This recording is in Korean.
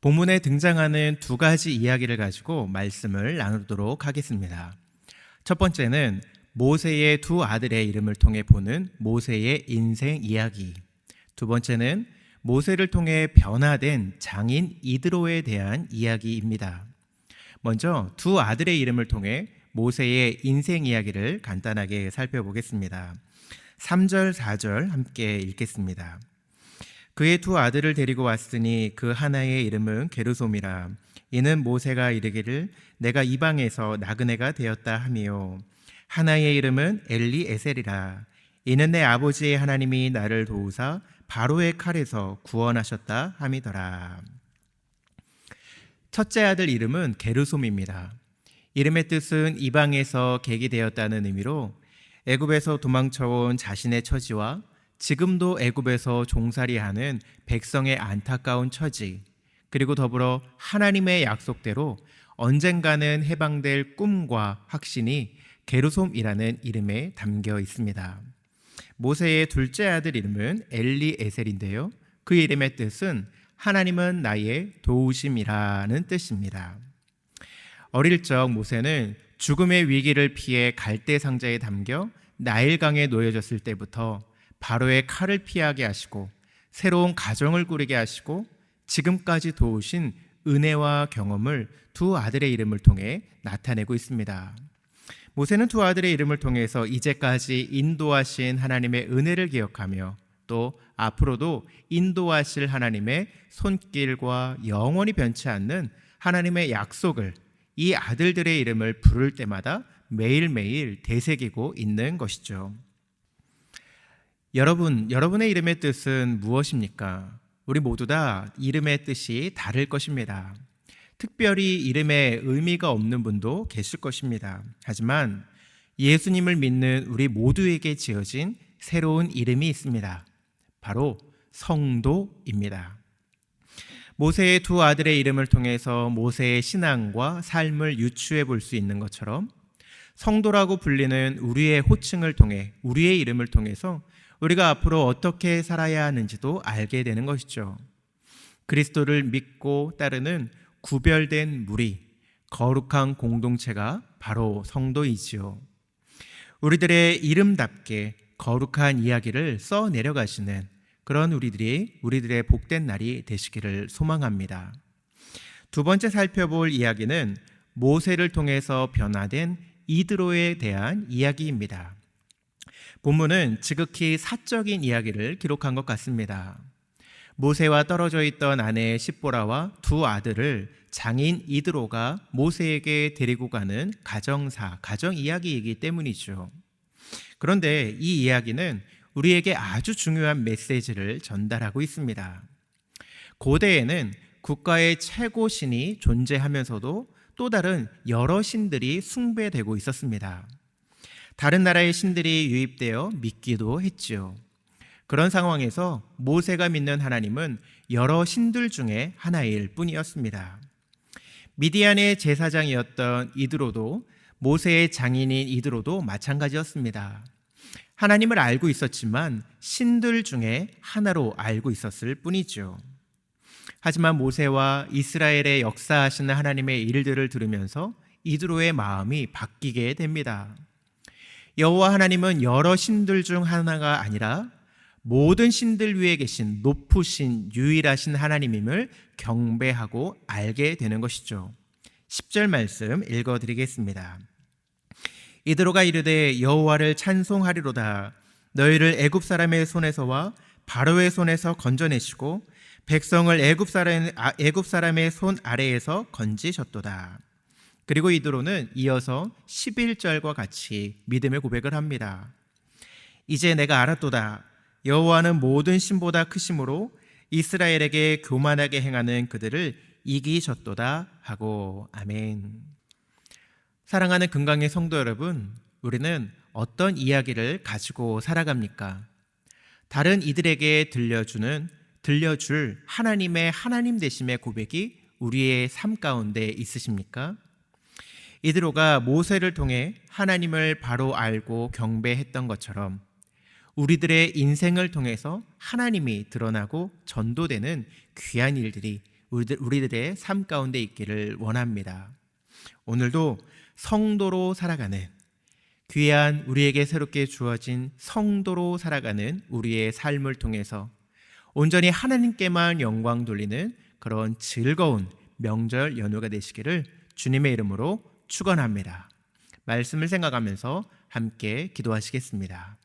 본문에 등장하는 두 가지 이야기를 가지고 말씀을 나누도록 하겠습니다. 첫 번째는 모세의 두 아들의 이름을 통해 보는 모세의 인생 이야기. 두 번째는 모세를 통해 변화된 장인 이드로에 대한 이야기입니다. 먼저 두 아들의 이름을 통해 모세의 인생 이야기를 간단하게 살펴보겠습니다. 3절, 4절 함께 읽겠습니다. 그의 두 아들을 데리고 왔으니 그 하나의 이름은 게르솜이라. 이는 모세가 이르기를 내가 이방에서 나그네가 되었다 하며, 하나의 이름은 엘리에셀이라. 이는 내 아버지의 하나님이 나를 도우사 바로의 칼에서 구원하셨다 함이더라. 첫째 아들 이름은 게르솜입니다. 이름의 뜻은 이방에서 객이 되었다는 의미로 애굽에서 도망쳐온 자신의 처지와 지금도 애굽에서 종살이하는 백성의 안타까운 처지, 그리고 더불어 하나님의 약속대로 언젠가는 해방될 꿈과 확신이 게르솜이라는 이름에 담겨 있습니다. 모세의 둘째 아들 이름은 엘리에셀인데요, 그 이름의 뜻은 하나님은 나의 도우심이라는 뜻입니다. 어릴 적 모세는 죽음의 위기를 피해 갈대 상자에 담겨 나일강에 놓여졌을 때부터 바로의 칼을 피하게 하시고 새로운 가정을 꾸리게 하시고 지금까지 도우신 은혜와 경험을 두 아들의 이름을 통해 나타내고 있습니다. 모세는 두 아들의 이름을 통해서 이제까지 인도하신 하나님의 은혜를 기억하며 또 앞으로도 인도하실 하나님의 손길과 영원히 변치 않는 하나님의 약속을 이 아들들의 이름을 부를 때마다 매일매일 되새기고 있는 것이죠. 여러분의 이름의 뜻은 무엇입니까? 우리 모두 다 이름의 뜻이 다를 것입니다. 특별히 이름에 의미가 없는 분도 계실 것입니다. 하지만 예수님을 믿는 우리 모두에게 지어진 새로운 이름이 있습니다. 바로 성도입니다. 모세의 두 아들의 이름을 통해서 모세의 신앙과 삶을 유추해 볼 수 있는 것처럼 성도라고 불리는 우리의 호칭을 통해, 우리의 이름을 통해서 우리가 앞으로 어떻게 살아야 하는지도 알게 되는 것이죠. 그리스도를 믿고 따르는 구별된 무리, 거룩한 공동체가 바로 성도이지요. 우리들의 이름답게 거룩한 이야기를 써 내려가시는 그런 우리들의 복된 날이 되시기를 소망합니다. 두 번째 살펴볼 이야기는 모세를 통해서 변화된 이드로에 대한 이야기입니다. 본문은 지극히 사적인 이야기를 기록한 것 같습니다. 모세와 떨어져 있던 아내 십보라와 두 아들을 장인 이드로가 모세에게 데리고 가는 가정 이야기이기 때문이죠. 그런데 이 이야기는 우리에게 아주 중요한 메시지를 전달하고 있습니다. 고대에는 국가의 최고 신이 존재하면서도 또 다른 여러 신들이 숭배되고 있었습니다. 다른 나라의 신들이 유입되어 믿기도 했지요. 그런 상황에서 모세가 믿는 하나님은 여러 신들 중에 하나일 뿐이었습니다. 미디안의 제사장이었던 이드로도 모세의 장인인 이드로도 마찬가지였습니다. 하나님을 알고 있었지만 신들 중에 하나로 알고 있었을 뿐이죠. 하지만 모세와 이스라엘의 역사하시는 하나님의 일들을 들으면서 이드로의 마음이 바뀌게 됩니다. 여호와 하나님은 여러 신들 중 하나가 아니라 모든 신들 위에 계신 높으신 유일하신 하나님임을 경배하고 알게 되는 것이죠. 10절 말씀 읽어드리겠습니다. 이드로가 이르되 여호와를 찬송하리로다. 너희를 애굽 사람의 손에서와 바로의 손에서 건져내시고 백성을 애굽 사람의 손 아래에서 건지셨도다. 그리고 이드로는 이어서 11절과 같이 믿음의 고백을 합니다. 이제 내가 알았도다. 여호와는 모든 신보다 크심으로 이스라엘에게 교만하게 행하는 그들을 이기셨도다 하고. 아멘. 사랑하는 금강의 성도 여러분, 우리는 어떤 이야기를 가지고 살아갑니까? 다른 이들에게 들려줄 하나님의 하나님 되심의 고백이 우리의 삶 가운데 있으십니까? 이드로가 모세를 통해 하나님을 바로 알고 경배했던 것처럼 우리들의 인생을 통해서 하나님이 드러나고 전도되는 귀한 일들이 우리들의 삶 가운데 있기를 원합니다. 오늘도 성도로 살아가는, 귀한 우리에게 새롭게 주어진 성도로 살아가는 우리의 삶을 통해서 온전히 하나님께만 영광 돌리는 그런 즐거운 명절 연휴가 되시기를 주님의 이름으로 축원합니다. 말씀을 생각하면서 함께 기도하시겠습니다.